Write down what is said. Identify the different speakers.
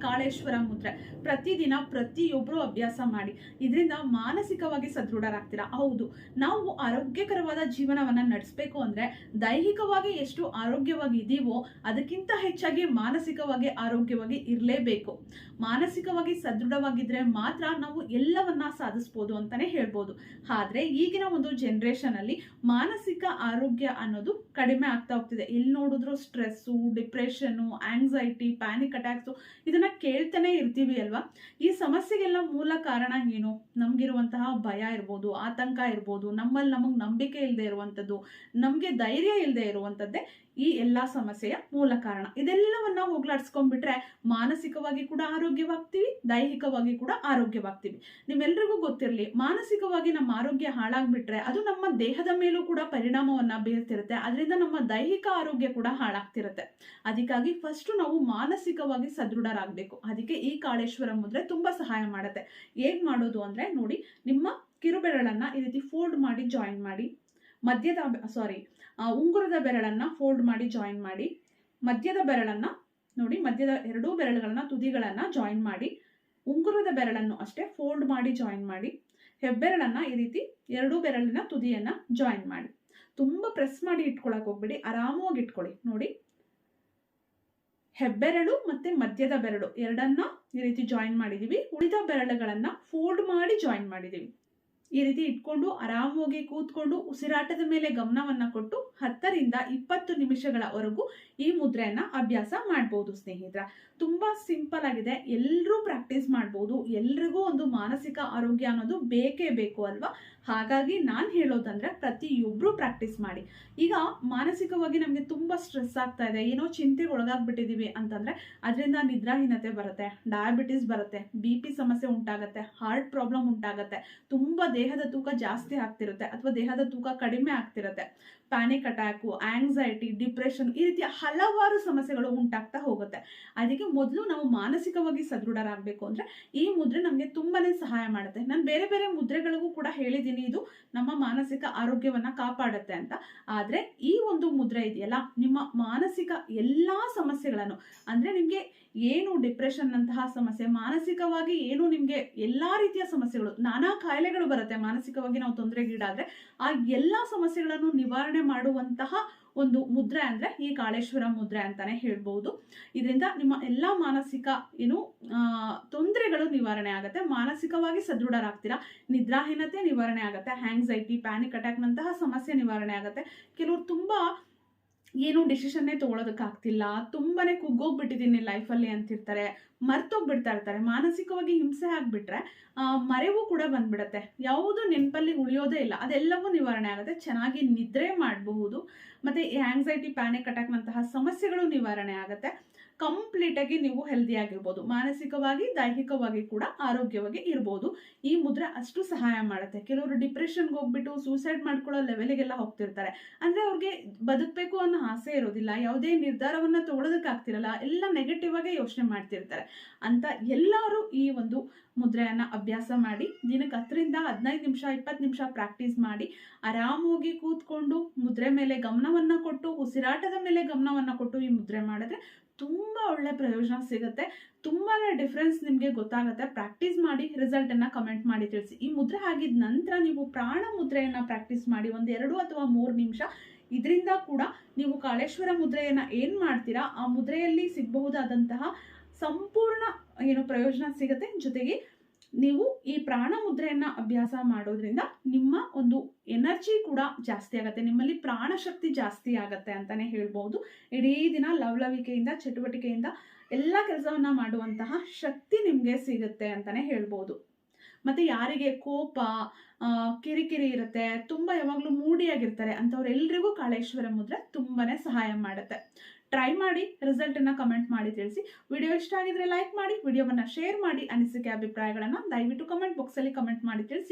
Speaker 1: ಕಾಳೇಶ್ವರ ಮುದ್ರೆ ಪ್ರತಿದಿನ ಪ್ರತಿಯೊಬ್ಬರು ಅಭ್ಯಾಸ ಮಾಡಿ. ಇದರಿಂದ ಮಾನಸಿಕವಾಗಿ ಸದೃಢರಾಗ್ತೀರಾ. ಹೌದು, ನಾವು ಆರೋಗ್ಯಕರವಾದ ಜೀವನವನ್ನ ನಡೆಸಬೇಕು ಅಂದ್ರೆ ದೈಹಿಕವಾಗಿ ಎಷ್ಟು ಆರೋಗ್ಯವಾಗಿ ಇದೀವೋ ಅದಕ್ಕಿಂತ ಹೆಚ್ಚಾಗಿ ಮಾನಸಿಕವಾಗಿ ಆರೋಗ್ಯವಾಗಿ ಇರಲೇಬೇಕು. ಮಾನಸಿಕವಾಗಿ ಸದೃಢವಾಗಿದ್ರೆ ಮಾತ್ರ ನಾವು ಎಲ್ಲವನ್ನ ಸಾಧಿಸಬಹುದು ಅಂತಾನೆ ಹೇಳ್ಬೋದು. ಆದ್ರೆ ಈಗಿನ ಒಂದು ಜನರೇಷನ್ ಅಲ್ಲಿ ಮಾನಸಿಕ ಆರೋಗ್ಯ ಅನ್ನೋದು ಕಡಿಮೆ ಆಗ್ತಾ ಹೋಗ್ತಿದೆ. ಎಲ್ಲಿ ನೋಡಿದ್ರು stress, depression, anxiety, panic attacks ಇದನ್ನ ಕೇಳ್ತಾನೆ ಇರ್ತೀವಿ ಅಲ್ವಾ. ಈ ಸಮಸ್ಯೆಗೆಲ್ಲ ಮೂಲ ಕಾರಣ ಏನು? ನಮ್ಗಿರುವಂತಹ ಭಯ ಇರ್ಬೋದು, ಆತಂಕ ಇರ್ಬೋದು, ನಮ್ಮಲ್ಲಿ ನಮಗ್ ನಂಬಿಕೆ ಇಲ್ಲದೆ ಇರುವಂತದ್ದು, ನಮ್ಗೆ ಧೈರ್ಯ ಇಲ್ಲದೆ ಇರುವಂತದ್ದೇ ಈ ಎಲ್ಲಾ ಸಮಸ್ಯೆಯ ಮೂಲ ಕಾರಣ. ಇದೆಲ್ಲವನ್ನ ಹೋಗ್ಲಾಡ್ಸ್ಕೊಂಡ್ಬಿಟ್ರೆ ಮಾನಸಿಕವಾಗಿ ಕೂಡ ಆರೋಗ್ಯವಾಗ್ತೀವಿ, ದೈಹಿಕವಾಗಿ ಕೂಡ ಆರೋಗ್ಯವಾಗ್ತೀವಿ. ನಿಮ್ಮೆಲ್ರಿಗೂ ಗೊತ್ತಿರಲಿ, ಮಾನಸಿಕವಾಗಿ ನಮ್ಮ ಆರೋಗ್ಯ ಹಾಳಾಗ್ಬಿಟ್ರೆ ಅದು ನಮ್ಮ ದೇಹದ ಮೇಲೂ ಕೂಡ ಪರಿಣಾಮವನ್ನ ಬೀರ್ತಿರುತ್ತೆ. ಅದರಿಂದ ನಮ್ಮ ದೈಹಿಕ ಆರೋಗ್ಯ ಕೂಡ ಹಾಳಾಗ್ತಿರುತ್ತೆ. ಅದಕ್ಕಾಗಿ ಫಸ್ಟ್ ನಾವು ಮಾನಸಿಕವಾಗಿ ಸದೃಢರಾಗಬೇಕು. ಅದಕ್ಕೆ ಈ ಕಾಳೇಶ್ವರ ಮುದ್ರೆ ತುಂಬಾ ಸಹಾಯ ಮಾಡುತ್ತೆ. ಹೇಗ್ ಮಾಡೋದು ಅಂದ್ರೆ ನೋಡಿ, ನಿಮ್ಮ ಕಿರುಬೆರಳನ್ನ ಈ ರೀತಿ ಫೋಲ್ಡ್ ಮಾಡಿ ಜಾಯಿನ್ ಮಾಡಿ, ಉಂಗುರದ ಬೆರಳನ್ನ ಫೋಲ್ಡ್ ಮಾಡಿ ಜಾಯಿನ್ ಮಾಡಿ, ಮಧ್ಯದ ಬೆರಳನ್ನ ನೋಡಿ, ಮಧ್ಯದ ಎರಡೂ ಬೆರಳುಗಳನ್ನ ತುದಿಗಳನ್ನ ಜಾಯಿನ್ ಮಾಡಿ, ಉಂಗುರದ ಬೆರಳನ್ನು ಅಷ್ಟೇ ಫೋಲ್ಡ್ ಮಾಡಿ ಜಾಯಿನ್ ಮಾಡಿ, ಹೆಬ್ಬೆರಳನ್ನ ಈ ರೀತಿ ಎರಡೂ ಬೆರಳಿನ ತುದಿಯನ್ನ ಜಾಯಿನ್ ಮಾಡಿ. ತುಂಬಾ ಪ್ರೆಸ್ ಮಾಡಿ ಇಟ್ಕೊಳಕ್ ಹೋಗ್ಬಿಡಿ, ಆರಾಮವಾಗಿ ಇಟ್ಕೊಳ್ಳಿ. ನೋಡಿ, ಹೆಬ್ಬೆರಳು ಮತ್ತೆ ಮಧ್ಯದ ಬೆರಳು ಎರಡನ್ನ ಈ ರೀತಿ ಜಾಯಿನ್ ಮಾಡಿದೀವಿ. ಉಳಿದ ಬೆರಳುಗಳನ್ನ ಫೋಲ್ಡ್ ಮಾಡಿ ಜಾಯಿನ್ ಮಾಡಿದೀವಿ. ಈ ರೀತಿ ಇಟ್ಕೊಂಡು ಆರಾಮವಾಗಿ ಕೂತ್ಕೊಂಡು ಉಸಿರಾಟದ ಮೇಲೆ ಗಮನವನ್ನ ಕೊಟ್ಟು 10 ರಿಂದ 20 ನಿಮಿಷಗಳವರೆಗೂ ಈ ಮುದ್ರೆಯನ್ನ ಅಭ್ಯಾಸ ಮಾಡಬಹುದು ಸ್ನೇಹಿತರ. ತುಂಬಾ ಸಿಂಪಲ್ ಆಗಿದೆ, ಎಲ್ಲರೂ ಪ್ರಾಕ್ಟೀಸ್ ಮಾಡಬಹುದು. ಎಲ್ರಿಗೂ ಒಂದು ಮಾನಸಿಕ ಆರೋಗ್ಯ ಅನ್ನೋದು ಬೇಕೇ ಬೇಕು ಅಲ್ವಾ. ಹಾಗಾಗಿ ನಾನು ಹೇಳೋದಂದ್ರೆ ಪ್ರತಿಯೊಬ್ರು ಪ್ರಾಕ್ಟೀಸ್ ಮಾಡಿ. ಈಗ ಮಾನಸಿಕವಾಗಿ ನಮ್ಗೆ ತುಂಬಾ ಸ್ಟ್ರೆಸ್ ಆಗ್ತಾ ಇದೆ, ಏನೋ ಚಿಂತೆಗೆ ಒಳಗಾಗ್ಬಿಟ್ಟಿದೀವಿ ಅಂತಂದ್ರೆ ಅದರಿಂದ ನಿದ್ರಾಹೀನತೆ ಬರುತ್ತೆ, ಡಯಾಬಿಟಿಸ್ ಬರುತ್ತೆ, BP ಸಮಸ್ಯೆ ಉಂಟಾಗತ್ತೆ, ಹಾರ್ಟ್ ಪ್ರಾಬ್ಲಮ್ ಉಂಟಾಗತ್ತೆ, ತುಂಬಾ ದೇಹದ ತೂಕ ಜಾಸ್ತಿ ಆಗ್ತಿರುತ್ತೆ ಅಥವಾ ದೇಹದ ತೂಕ ಕಡಿಮೆ ಆಗ್ತಿರುತ್ತೆ, ಪ್ಯಾನಿಕ್ ಅಟ್ಯಾಕು, ಆಂಗ್ಸೈಟಿ, ಡಿಪ್ರೆಷನ್, ಈ ರೀತಿಯ ಹಲವಾರು ಸಮಸ್ಯೆಗಳು ಉಂಟಾಗ್ತಾ ಹೋಗುತ್ತೆ. ಅದಕ್ಕೆ ಮೊದಲು ನಾವು ಮಾನಸಿಕವಾಗಿ ಸದೃಢರಾಗಬೇಕು ಅಂದ್ರೆ ಈ ಮುದ್ರೆ ನಮ್ಗೆ ತುಂಬಾನೇ ಸಹಾಯ ಮಾಡುತ್ತೆ. ನಾನು ಬೇರೆ ಬೇರೆ ಮುದ್ರೆಗಳಿಗೂ ಕೂಡ ಹೇಳಿದ್ದೀನಿ, ಇದು ನಮ್ಮ ಮಾನಸಿಕ ಆರೋಗ್ಯವನ್ನ ಕಾಪಾಡುತ್ತೆ ಅಂತ. ಆದ್ರೆ ಈ ಒಂದು ಮುದ್ರೆ ಇದೆಯಲ್ಲ, ನಿಮ್ಮ ಮಾನಸಿಕ ಎಲ್ಲಾ ಸಮಸ್ಯೆಗಳನ್ನು, ಅಂದ್ರೆ ನಿಮ್ಗೆ ಏನು ಡಿಪ್ರೆಷನ್ ಅಂತಹ ಸಮಸ್ಯೆ, ಮಾನಸಿಕವಾಗಿ ಏನು ನಿಮ್ಗೆ ಎಲ್ಲಾ ರೀತಿಯ ಸಮಸ್ಯೆಗಳು, ನಾನಾ ಕಾಯಿಲೆಗಳು ಬರುತ್ತೆ ಮಾನಸಿಕವಾಗಿ ನಾವು ತೊಂದರೆಗೀಡಾದ್ರೆ, ಆ ಎಲ್ಲಾ ಸಮಸ್ಯೆಗಳನ್ನು ನಿವಾರಣೆ ಮಾಡುವಂತಹ ಒಂದು ಮುದ್ರೆ ಅಂದ್ರೆ ಈ ಕಾಳೇಶ್ವರ ಮುದ್ರೆ ಅಂತಾನೆ ಹೇಳ್ಬಹುದು. ಇದರಿಂದ ನಿಮ್ಮ ಎಲ್ಲಾ ಮಾನಸಿಕ ತೊಂದರೆಗಳು ನಿವಾರಣೆ ಆಗುತ್ತೆ, ಮಾನಸಿಕವಾಗಿ ಸದೃಢರಾಗ್ತೀರಾ, ನಿದ್ರಾಹೀನತೆ ನಿವಾರಣೆ ಆಗುತ್ತೆ, ಆಂಗ್ಸೈಟಿ, ಪ್ಯಾನಿಕ್ ಅಟ್ಯಾಕ್ ನಂತಹ ಸಮಸ್ಯೆ ನಿವಾರಣೆ ಆಗುತ್ತೆ. ಕೆಲವರು ತುಂಬಾ ಏನು ಡಿಸಿಷನ್ನೇ ತಗೊಳ್ಳೋದಕ್ಕಾಗ್ತಿಲ್ಲ, ತುಂಬಾನೇ ಕುಗ್ಗೋಗ್ಬಿಟ್ಟಿದ್ದೀನಿ ಲೈಫಲ್ಲಿ ಅಂತಿರ್ತಾರೆ, ಮರ್ತೋಗ್ಬಿಡ್ತಾ ಇರ್ತಾರೆ. ಮಾನಸಿಕವಾಗಿ ಹಿಂಸೆ ಆಗ್ಬಿಟ್ರೆ ಮರೆವು ಕೂಡ ಬಂದ್ಬಿಡತ್ತೆ, ಯಾವುದು ನೆನಪಲ್ಲಿ ಉಳಿಯೋದೇ ಇಲ್ಲ. ಅದೆಲ್ಲವೂ ನಿವಾರಣೆ ಆಗುತ್ತೆ, ಚೆನ್ನಾಗಿ ನಿದ್ರೆ ಮಾಡಬಹುದು. ಮತ್ತೆ ಈ ಆಂಗ್ಸೈಟಿ, ಪ್ಯಾನಿಕ್ ಅಟ್ಯಾಕ್ ನಂತಹ ಸಮಸ್ಯೆಗಳು ನಿವಾರಣೆ ಆಗುತ್ತೆ. ಕಂಪ್ಲೀಟ್ ಆಗಿ ನೀವು ಹೆಲ್ದಿ ಆಗಿರ್ಬೋದು, ಮಾನಸಿಕವಾಗಿ ದೈಹಿಕವಾಗಿ ಕೂಡ ಆರೋಗ್ಯವಾಗಿ ಇರ್ಬೋದು. ಈ ಮುದ್ರೆ ಅಷ್ಟು ಸಹಾಯ ಮಾಡುತ್ತೆ. ಕೆಲವರು ಡಿಪ್ರೆಷನ್ಗೆ ಹೋಗ್ಬಿಟ್ಟು ಸೂಸೈಡ್ ಮಾಡ್ಕೊಳ್ಳೋ ಲೆವೆಲ್ಗೆಲ್ಲ ಹೋಗ್ತಿರ್ತಾರೆ. ಅಂದ್ರೆ ಅವ್ರಿಗೆ ಬದುಕಬೇಕು ಅನ್ನೋ ಆಸೆ ಇರೋದಿಲ್ಲ, ಯಾವುದೇ ನಿರ್ಧಾರವನ್ನ ತಗೊಳ್ಳೋದಕ್ಕಾಗ್ತಿರಲ್ಲ, ಎಲ್ಲ ನೆಗೆಟಿವ್ ಆಗೇ ಯೋಚನೆ ಮಾಡ್ತಿರ್ತಾರೆ. ಅಂತ ಎಲ್ಲರೂ ಈ ಒಂದು ಮುದ್ರೆಯನ್ನ ಅಭ್ಯಾಸ ಮಾಡಿ ದಿನಕ್ಕೆ 10 ರಿಂದ 15 ನಿಮಿಷ 20 ನಿಮಿಷ ಪ್ರಾಕ್ಟೀಸ್ ಮಾಡಿ ಆರಾಮಾಗಿ ಕೂತ್ಕೊಂಡು ಮುದ್ರೆ ಮೇಲೆ ಗಮನವನ್ನ ಕೊಟ್ಟು, ಉಸಿರಾಟದ ಮೇಲೆ ಗಮನವನ್ನ ಕೊಟ್ಟು ಈ ಮುದ್ರೆ ಮಾಡಿದ್ರೆ ತುಂಬಾ ಒಳ್ಳೆ ಪ್ರಯೋಜನ ಸಿಗುತ್ತೆ. ತುಂಬಾನೇ ಡಿಫ್ರೆನ್ಸ್ ನಿಮ್ಗೆ ಗೊತ್ತಾಗುತ್ತೆ. ಪ್ರಾಕ್ಟೀಸ್ ಮಾಡಿ ರಿಸಲ್ಟ್ ಅನ್ನ ಕಮೆಂಟ್ ಮಾಡಿ ತಿಳಿಸಿ. ಈ ಮುದ್ರೆ ಆಗಿದ ನಂತರ ನೀವು ಪ್ರಾಣ ಮುದ್ರೆಯನ್ನ ಪ್ರಾಕ್ಟೀಸ್ ಮಾಡಿ 1, 2 ಅಥವಾ 3 ನಿಮಿಷ. ಇದರಿಂದ ಕೂಡ ನೀವು ಕಾಳೇಶ್ವರ ಮುದ್ರೆಯನ್ನ ಏನ್ ಮಾಡ್ತೀರಾ ಆ ಮುದ್ರೆಯಲ್ಲಿ ಸಿಗಬಹುದಾದಂತಹ ಸಂಪೂರ್ಣ ಪ್ರಯೋಜನ ಸಿಗುತ್ತೆ. ಜೊತೆಗೆ ನೀವು ಈ ಪ್ರಾಣ ಮುದ್ರೆಯನ್ನ ಅಭ್ಯಾಸ ಮಾಡೋದ್ರಿಂದ ನಿಮ್ಮ ಒಂದು ಎನರ್ಜಿ ಕೂಡ ಜಾಸ್ತಿ ಆಗುತ್ತೆ, ನಿಮ್ಮಲ್ಲಿ ಪ್ರಾಣ ಶಕ್ತಿ ಜಾಸ್ತಿ ಆಗತ್ತೆ ಅಂತಾನೆ ಹೇಳ್ಬಹುದು. ಇಡೀ ದಿನ ಲವಲವಿಕೆಯಿಂದ ಚಟುವಟಿಕೆಯಿಂದ ಎಲ್ಲ ಕೆಲಸವನ್ನ ಮಾಡುವಂತಹ ಶಕ್ತಿ ನಿಮ್ಗೆ ಸಿಗುತ್ತೆ ಅಂತಾನೆ ಹೇಳ್ಬಹುದು. ಮತ್ತೆ ಯಾರಿಗೆ ಕೋಪ, ಕಿರಿಕಿರಿ ಇರುತ್ತೆ, ತುಂಬಾ ಯಾವಾಗ್ಲೂ ಮೂಡಿಯಾಗಿರ್ತಾರೆ ಅಂತವ್ರೆಲ್ರಿಗೂ ಕಾಳೇಶ್ವರ ಮುದ್ರೆ ತುಂಬಾನೇ ಸಹಾಯ ಮಾಡುತ್ತೆ. ಟ್ರೈ ಮಾಡಿ, ರಿಸಲ್ಟ್ ಅನ್ನ ಕಮೆಂಟ್ ಮಾಡಿ ತಿಳಿಸಿ. ವಿಡಿಯೋ ಇಷ್ಟ ಆಗಿದ್ರೆ ಲೈಕ್ ಮಾಡಿ, ವಿಡಿಯೋವನ್ನ ಶೇರ್ ಮಾಡಿ, ಅನಿಸಿಕೆ ಅಭಿಪ್ರಾಯಗಳನ್ನ ದಯವಿಟ್ಟು ಕಮೆಂಟ್ ಬಾಕ್ಸ್ ಅಲ್ಲಿ ಕಮೆಂಟ್ ಮಾಡಿ ತಿಳಿಸಿ.